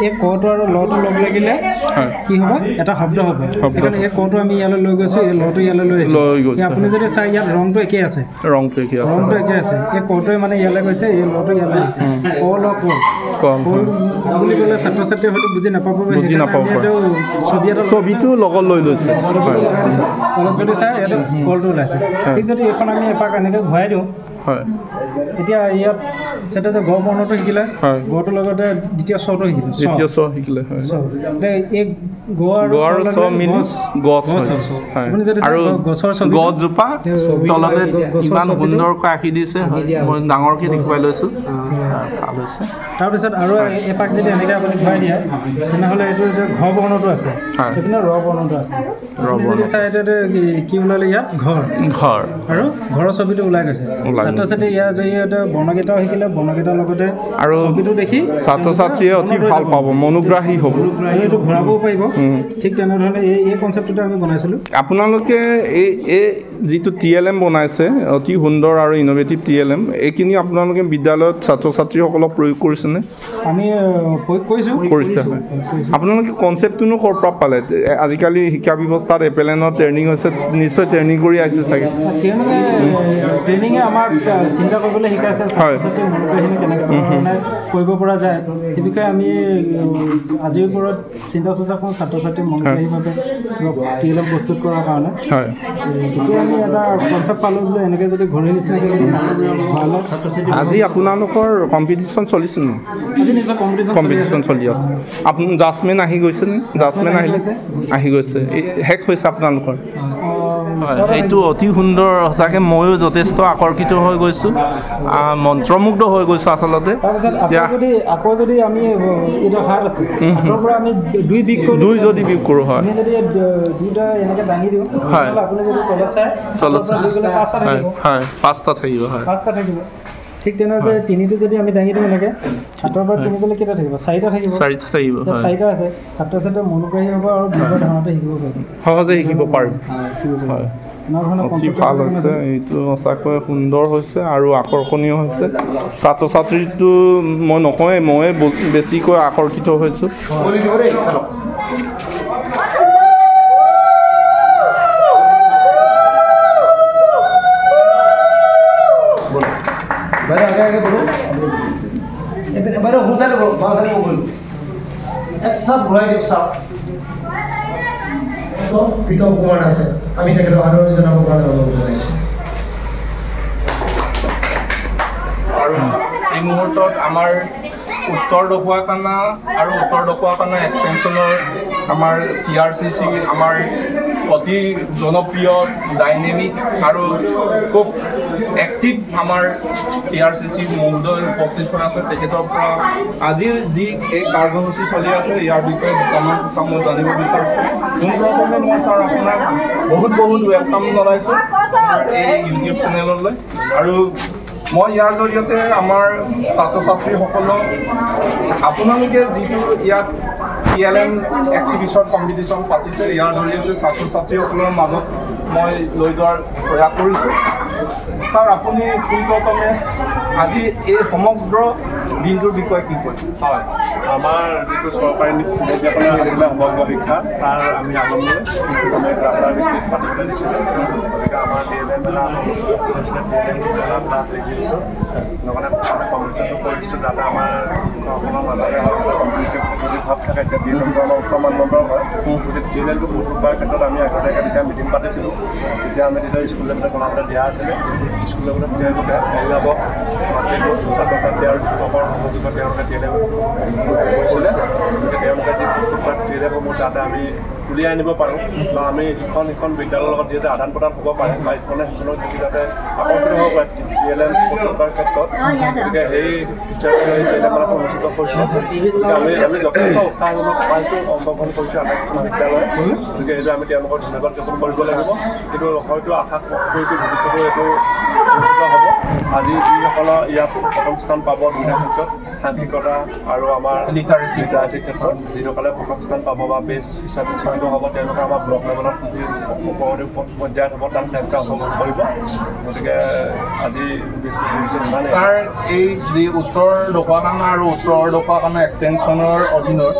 এই কটো আৰু লটো লগ লাগিলে কি হ'ব এটা শব্দ হ'ব সেইকাৰণে এই কটো আমি ইয়ালৈ লৈ গৈছোঁ এই লটো ইয়ালৈ লৈ আহিছোঁ আপুনি যদি চাই ইয়াত ৰংটো একে আছে ৰংটো একে আছে এই কটোৱে মানে ইয়ালৈ গৈছে এই লটো ইয়ালৈ আহিছে ক ল ক বুলি ক'লে ছাত্ৰ ছাত্ৰীয়ে হয়তো বুজি নাপাব ছবিটো লগত লৈ লৈছে অলপ যদি চাই ইয়াতে কলটো ওলাইছে ঠিক যদি এইখন আমি এপাক এনেকৈ ঘূৰাই দিওঁ এতিয়া ইয়াত যেতিয়া গ বৰ্ণটো শিকিলে গটোৰ লগতে দ্বিতীয় স্বৰটো শিকিলে এই গ আৰু চ মিলি গছ আপুনি যদি গছৰ ছবি গছজোপা তলতে কিমান সুন্দৰকৈ আঁকি দিছে মই ডাঙৰকৈ দেখুৱাই লৈছোঁ ভাল হৈছে তাৰপিছত আৰু এপাক যদি এনেকৈ আপুনি ঘূৰাই দিয়ে তেনেহ'লে এইটো ঘ বৰ্ণটো আছে সেইপিনে ৰ বৰ্ণটো আছে যদি চাই এতিয়া কি ওলালে ইয়াত ঘৰ আৰু ঘৰৰ ছবিটো ওলাই গৈছে ছাত্ৰ ছাত্ৰী ইয়াৰ জৰিয়তে বৰ্ণকেইটাও শিকিলে বৰ্ণকেইটাৰ লগতে আৰু ছবিটো দেখি ছাত্ৰ ছাত্ৰীয়ে অতি ভাল পাব মনোগ্ৰাহী হ'ব এইটো ঘূৰাবও পাৰিব ঠিক তেনেধৰণে এই কনচেপ্টটো আমি বনাইছিলোঁ আপোনালোকে এই যিটো TLM বনাইছে অতি সুন্দৰ আৰু ইন'ভেটিভ TLM এইখিনি আপোনালোকে বিদ্যালয়ত ছাত্ৰ ছাত্ৰীসকলক প্ৰয়োগ কৰিছেনে আমি প্ৰয়োগ কৰিছে আপোনালোকে কনচেপ্টটোনো ক'ৰ পৰা পালে আজিকালি শিক্ষা ব্যৱস্থাত এপেলেনৰ ট্ৰেইনিং হৈছে নিশ্চয় ট্ৰেইনিং কৰি আহিছে চাগে ট্ৰেইনিঙে আমাক চিন্তা কৰিবলৈ শিকাইছে ছাত্ৰ ছাত্ৰীৰ মনোগ্ৰাহীখিনি কেনেকৈ ধৰণে কৰিব পৰা যায় সেই বিষয়ে আমি আজিৰ ওপৰত চিন্তা চৰ্চা কৰোঁ ছাত্ৰ ছাত্ৰীৰ মনোগ্ৰাহীভাৱে TLM প্ৰস্তুত কৰাৰ কাৰণে তেতিয়া আমি এটা কনচেপ্ট পালোঁ বোলে এনেকৈ যদি ঘড়ী নিচিনাকৈ আজি আপোনালোকৰ কম্পিটিশ্যন চলিছে নে আজি নিশ্চয় কম্পিটিশ্যন চলি আছে আপুনি জাজমেণ্ট আহি গৈছে নে জাজমেণ্ট আহি গৈছে শেষ হৈছে আপোনালোকৰ এইটো অতি সুন্দৰ সঁচাকৈ ময়ো যথেষ্ট আকৰ্ষিত হৈ গৈছোঁ মন্ত্ৰমুগ্ধ হৈ গৈছোঁ আচলতে আকৌ যদি আমি এইটো হাত আছে আমি দুই যদি বিয়োগ কৰোঁ হয় যদি দুটা এনেকৈ দাঙি দিওঁ হয় আপুনি যদি তলত চাই পাঁচটা থাকিব ঠিক তেনেদৰে তিনিটো যদি আমি দাঙি দিওঁ এনেকৈ হাতৰ পৰা তিনি গ'লে কেইটা থাকিব চাৰিটা আছে ছাত্ৰ ছাত্ৰীয়ে মনোগ্ৰাহী হ'ব আৰু ভিডিঅ' ধাৰণাতে শিকিব পাৰিব সহজে শিকিব পাৰিব অতি ভাল হৈছে এইটো সঁচাকৈ সুন্দৰ হৈছে আৰু আকৰ্ষণীয় হৈছে ছাত্ৰ ছাত্ৰীটো মই নকওঁৱেই মই বেছিকৈ আকৰ্ষিত হৈছোঁ आगे बढ़ो हुसैन बोलो बाहर को बोलो सब घुराई दियो सब तो পিতা কুমার আছে আমি দেখলো আরো জনাব কারণে বুঝাইছি আৰু এই মুহূৰ্তত আমাৰ উত্তৰ দখুৱাখানা আৰু উত্তৰ দখুৱাখানা এক্সটেনশ্যনৰ আমাৰ CRCC আমাৰ অতি জনপ্ৰিয় ডাইনেমিক আৰু খুব এক্টিভ আমাৰ CRCC মহোদয় উপস্থিত হৈ আছে তেখেতৰ পৰা আজিৰ যি এই কাৰ্যসূচী চলি আছে ইয়াৰ বিষয়ে দুটামান কথা মই জানিব বিচাৰিছোঁ পোনপ্ৰথমে মই ছাৰ আপোনাক বহুত ৱেলকাম জনাইছোঁ এই ইউটিউব চেনেললৈ আৰু মই ইয়াৰ জৰিয়তে আমাৰ ছাত্ৰ ছাত্ৰীসকলক আপোনালোকে যিটো ইয়াত TLM এক্সিবিশ্যন কম্পিটিশ্যন পাতিছে ইয়াৰ জৰিয়তে ছাত্ৰ ছাত্ৰীসকলৰ মাজত মই লৈ যোৱাৰ প্ৰয়াস কৰিছোঁ ছাৰ আপুনি পোনপ্ৰথমে আজি এই সমগ্ৰ দিনটোৰ বিষয়ে কি কয় হয় আমাৰ যিটো চৰকাৰী নিৰ্দেশনা আছিলে সমগ্ৰ শিক্ষা তাৰ আমি আগলৈ আমি ক্লাছৰ ভিত্তিত পাতিবলৈ দিছিলোঁ গতিকে আমাৰ TLM মেলা অনুষ্ঠিত কৰিছিলে TLM মেলা প্লাছ এক্সিবিশ্যন লগতে আমি কম্পিটিশ্যনটো কৰি দিছোঁ যাতে আমাৰ অসমৰ মাজতে কম্পিটিটিভ যদি ভাৱ থাকে এতিয়া TLMটো আমাৰ উচ্চ মানদণ্ডৰ হয় গতিকে TLMটো প্ৰস্তুত কৰাৰ ক্ষেত্ৰত আমি আগতীয়াকৈ যেতিয়া মিটিং পাতিছিলোঁ তেতিয়া আমি তেতিয়া স্কুল লেভেলত বনাবলৈ দিয়া আছিলে স্কুল লেভেলত তেওঁলোকে অভিভাৱক ছাত্ৰ ছাত্ৰী আৰু শিক্ষকৰ সহযোগত তেওঁলোকে TLM কৰিছিলে গতিকে তেওঁলোকে যি প্ৰস্তুত কৰা TLMসমূহ যাতে আমি উলিয়াই আনিব পাৰোঁ বা আমি ইখন বিদ্যালয়ৰ লগত যিহেতু আদান প্ৰদান হ'ব পাৰে বা ইখনে সিখনৰ যোগেদি যাতে আকৰ্ষিত হ'ব পাৰে TLM প্ৰস্তুত কৰাৰ ক্ষেত্ৰত গতিকে সেই TLM মেলাটো অনুষ্ঠিত কৰিছোঁ গতিকে আমি যথেষ্ট উৎসাহজনক সহায়টো অংশগ্ৰহণ কৰিছোঁ আটাইকেইখন বিদ্যালয় গতিকে এইটো আমি তেওঁলোকৰ ধন্যবাদ জ্ঞাপন কৰিব লাগিব কিন্তু হয়তো আশা কৰিছোঁ ভৱিষ্যতেও এইটো অনুষ্ঠিত হ'ব আজি যিসকলৰ ইয়াত প্ৰথম স্থান পাব দুটা ক্ষেত্ৰত সাংঘিকতা আৰু আমাৰ লিটাৰেচিৰ ক্ষেত্ৰত যিসকলে প্ৰথম স্থান পাব বা বেষ্ট হিচাপে স্বীকৃত হ'ব তেওঁলোকে আমাৰ ব্লক লেভেলত ওপৰতে পৰ্যায়ত হ'ব তাত তেওঁলোকে অংশগ্ৰহণ কৰিব গতিকে আজি ছাৰ এই যি উত্তৰ ঢকুৱাখানা আৰু উত্তৰ ঢকুৱাখানা এক্সটেনশ্যনৰ অধীনত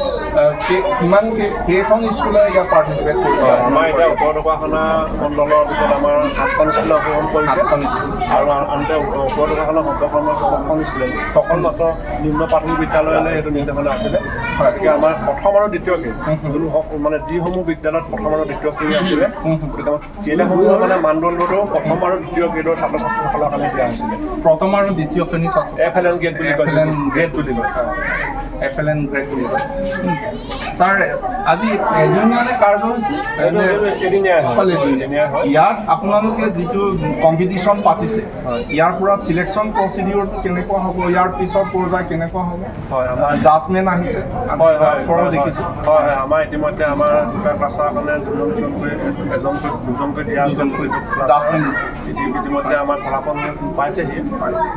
কিমান কেইখন স্কুলে ইয়াত পাৰ্টিচিপেট কৰিছে আমাৰ এতিয়া উত্তৰ ঢকুৱাখানা মণ্ডলৰ ভিতৰত আমাৰ 8খন স্কুলে অংশগ্ৰহণ কৰিছে আৰু আনহাতে উত্তৰ ঢকুৱাখানা সম্পৰ্কৰণৰ 6খন স্কুলে 6খন মাত্ৰ নিম্ন প্ৰাথমিক বিদ্যালয়লৈ এইটো নিৰ্দেশনা আছিলে গতিকে আমাৰ প্ৰথম আৰু দ্বিতীয়কে মানে যিসমূহ বিদ্যালয়ত প্ৰথম আৰু দ্বিতীয় শ্ৰেণী আছিলে গতিকে আমাৰ জিলাসমূহৰ মানে মানদণ্ডটো প্ৰথম আৰু দ্বিতীয় গ্ৰেডৰ ছাত্ৰ ছাত্ৰীসকলৰ কাৰণে দিয়া হৈছিলে প্ৰথম আৰু দ্বিতীয় শ্ৰেণীৰ ছাত্ৰ FLN গ্ৰেড বুলি কয় গ্ৰেড বুলি কয় FLN গ্ৰেড বুলি কয় ছাৰ আজি এদিনীয়া কাৰ্যসূচী ইয়াত আপোনালোকে যিটো কম্পিটিশ্যন পাতিছে ইয়াৰ পৰা চিলেকশ্যন প্ৰচিডিউৰটো কেনেকুৱা হ'ব ইয়াৰ পিছৰ পৰ্যায় কেনেকুৱা হ'ব হয় আমাৰ জাজমেণ্ট আহিছে হয় দেখিছোঁ হয় আমাৰ ইতিমধ্যে আমাৰ দুটা ক্লাছৰ কাৰণে দুজনকৈ দিয়া জাজমেণ্ট দিছে ইতিমধ্যে আমাৰ ফলাফল পাইছেহি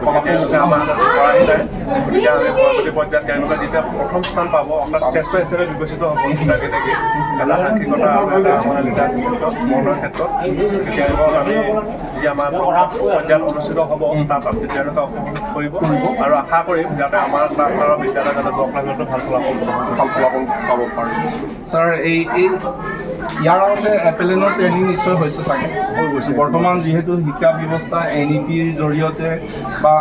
ফলাফল আমাৰ কৰাই নাই গতিকে আমি পৰৱৰ্তী পৰ্যায়ত তেওঁলোকে যেতিয়া প্ৰথম স্থান পাব অৰ্থাৎ শ্ৰেষ্ঠ হিচাপে বিকশিত হ'ব গোটাকেইটাকে এটা সাংঘিকতা আৰু এটা আমাৰ লিটাৰেচিৰ ক্ষেত্ৰত মনৰ ক্ষেত্ৰত তেওঁলোকক আমি যেতিয়া আমাৰ পৰ্যায়ত অনুষ্ঠিত হ'ব তাত তেওঁলোকে অংশগ্ৰহণ কৰিব আৰু আশা কৰিম যাতে আমাৰ ক্লাষ্টাৰৰ বিদ্যালয় যাতে ব্লক লেভেলতো ভাল ফলাফল পাব পাৰে ছাৰ এই ইয়াৰ আগতে FLNৰ ট্ৰেইনিং নিশ্চয় হৈছে চাগে বৰ্তমান যিহেতু শিক্ষা ব্যৱস্থা NEPৰ জৰিয়তে বা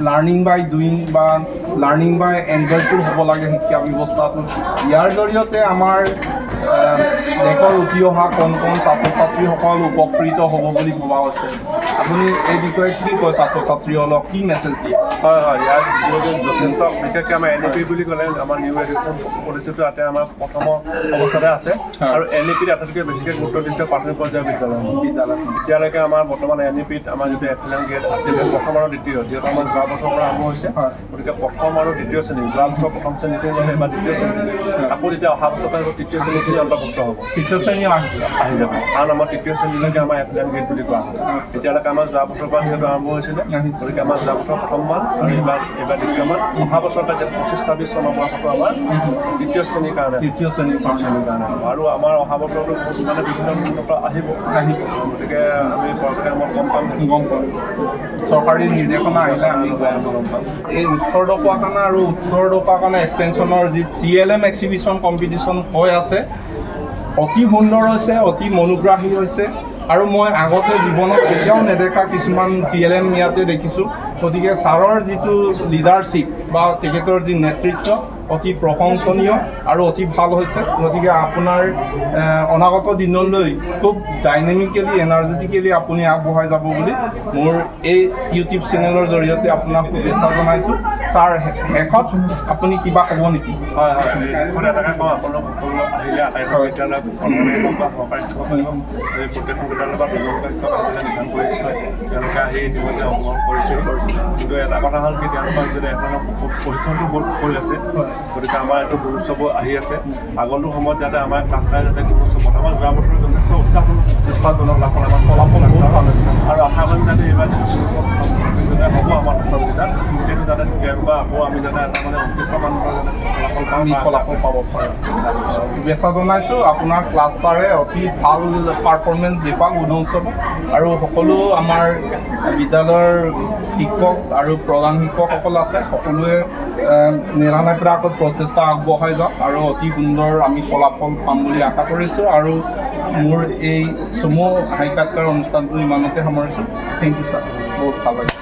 লাৰ্ণিং বাই ডুইং বা লাৰ্ণিং বাই এনজয়টো হ'ব লাগে শিক্ষা ব্যৱস্থাটো ইয়াৰ জৰিয়তে আমাৰ দেশৰ উঠি অহা কণ ছাত্ৰ ছাত্ৰীসকল উপকৃত হ'ব বুলি ভবা হৈছে আপুনি এই বিষয়ে কি কয় ছাত্ৰ ছাত্ৰীসকলক কি মেছেজ দিয়ে হয় ইয়াৰ যথেষ্ট বিশেষকৈ আমাৰ NEP বুলি ক'লে আমাৰ নিউ এডুকেশ্যন পলিচিটো তাতে আমাৰ প্ৰথম অৱস্থাতে আছে আৰু NEPত আটাইতকৈ বেছিকৈ গুৰুত্ব দিছে প্ৰাথমিক পৰ্যায়ৰ বিদ্যালয় এতিয়ালৈকে আমাৰ বৰ্তমান NEPত আমাৰ যিটো FLN গ্ৰেড আছিলে প্ৰথম আৰু দ্বিতীয় যিহেতু আমাৰ যোৱা বছৰৰ পৰা আৰম্ভ হৈছে গতিকে প্ৰথম আৰু দ্বিতীয় শ্ৰেণী যোৱা বছৰ প্ৰথম শ্ৰেণীতে গ'লে বা দ্বিতীয় শ্ৰেণী আকৌ যেতিয়া অহা বছৰ তৃতীয় শ্ৰেণীতে অন্তৰ্ভুক্ত হ'ব তৃতীয় শ্ৰেণী আহি যাব কাৰণ আমাৰ তৃতীয় শ্ৰেণীলৈকে আমাৰ FLN গ্ৰেড বুলি কোৱা হয় তেতিয়ালৈকে আমাৰ যোৱা বছৰৰ পৰা যিহেতু আৰম্ভ হৈছিলে গতিকে আমাৰ যোৱা বছৰ প্ৰথমমান আৰু এইবাৰ দ্বিতীয়মান অহা বছৰ পৰা 25-26 চনৰ পৰা হয়তো আমাৰ তৃতীয় শ্ৰেণীৰ কাৰণে আৰু আমাৰ অহা বছৰতো মানে বিভিন্ন পৰা আহিব গতিকে আমি পৰৱৰ্তী সময়ত গম পাম চৰকাৰী নিৰ্দেশনা আহিলে আমি গম পাম এই উত্তৰ ঢকুৱাখানা আৰু উত্তৰ ঢকুৱাখানা এক্সটেনশ্যনৰ যি TLM এক্সিবিশ্যন কম্পিটিশ্যন হৈ আছে অতি সুন্দৰ হৈছে অতি মনোগ্ৰাহী হৈছে আৰু মই আগতে জীৱনত কেতিয়াও নেদেখা কিছুমান TLM ইয়াতে দেখিছোঁ গতিকে ছাৰৰ যিটো লিডাৰশ্বিপ বা তেখেতৰ যি নেতৃত্ব অতি প্ৰশংসনীয় আৰু অতি ভাল হৈছে গতিকে আপোনাৰ অনাগত দিনলৈ খুব ডাইনামিকেলি এনাৰ্জেটিকেলি আপুনি আগবঢ়াই যাব বুলি মোৰ এই ইউটিউব চেনেলৰ জৰিয়তে আপোনাক শুভেচ্ছা জনাইছোঁ ছাৰ শেষত আপুনি কিবা ক'ব নেকি হয় এটাকে কওঁ আপোনালোক সকলো আহিলে আটাইবোৰ বিদ্যালয় সহকাৰী প্ৰত্যেকখন বিদ্যালয় বা দুজনকৈ শিক্ষক আহিলে নিৰ্ধাৰণ কৰিছিলে তেওঁলোকে আহি ইতিমধ্যে অংশগ্ৰহণ কৰিছে কিন্তু এটা কথা হ'ল কি তেওঁলোকৰ যদি এখন প্ৰশিক্ষণটো কৰি আছে গতিকে আমাৰ এইটো গুৰুত্ব আহি আছে আগন্তুক সময়ত যাতে আমাৰ ক্লাছাই যাতে গুৰুত্ব আমাৰ যোৱা বছৰ যথেষ্ট উৎসাহজনক লাভ আমাৰ ফলাফল বহুত ভাল হৈছে আৰু আশা কৰিম যাতে এইবাৰ যাতে হ'ব আমাৰ ছাত্ৰকেইটাক সেইটো যাতে তেওঁলোকে আকৌ আমি যাতে এটা মানে উৎকৃষ্ট মানদণ্ডৰ যাতে ফলাফল পাব পাৰে শুভেচ্ছা জনাইছোঁ আপোনাৰ ক্লাষ্টাৰে অতি ভাল পাৰফৰ্মেঞ্চ দেখুৱাওক গুণোৎসৱত আৰু সকলো আমাৰ বিদ্যালয়ৰ শিক্ষক আৰু প্ৰধান শিক্ষকসকল আছে সকলোৱে নেৰানেপেৰাকৈ প্ৰচেষ্টা আগবঢ়াই যাওক আৰু অতি সুন্দৰ আমি ফলাফল পাম বুলি আশা কৰিছোঁ আৰু মোৰ এই চমু সাক্ষাৎকাৰ অনুষ্ঠানটো ইমানতে সামৰিছোঁ থেংক ইউ ছাৰ বহুত ভাল লাগিল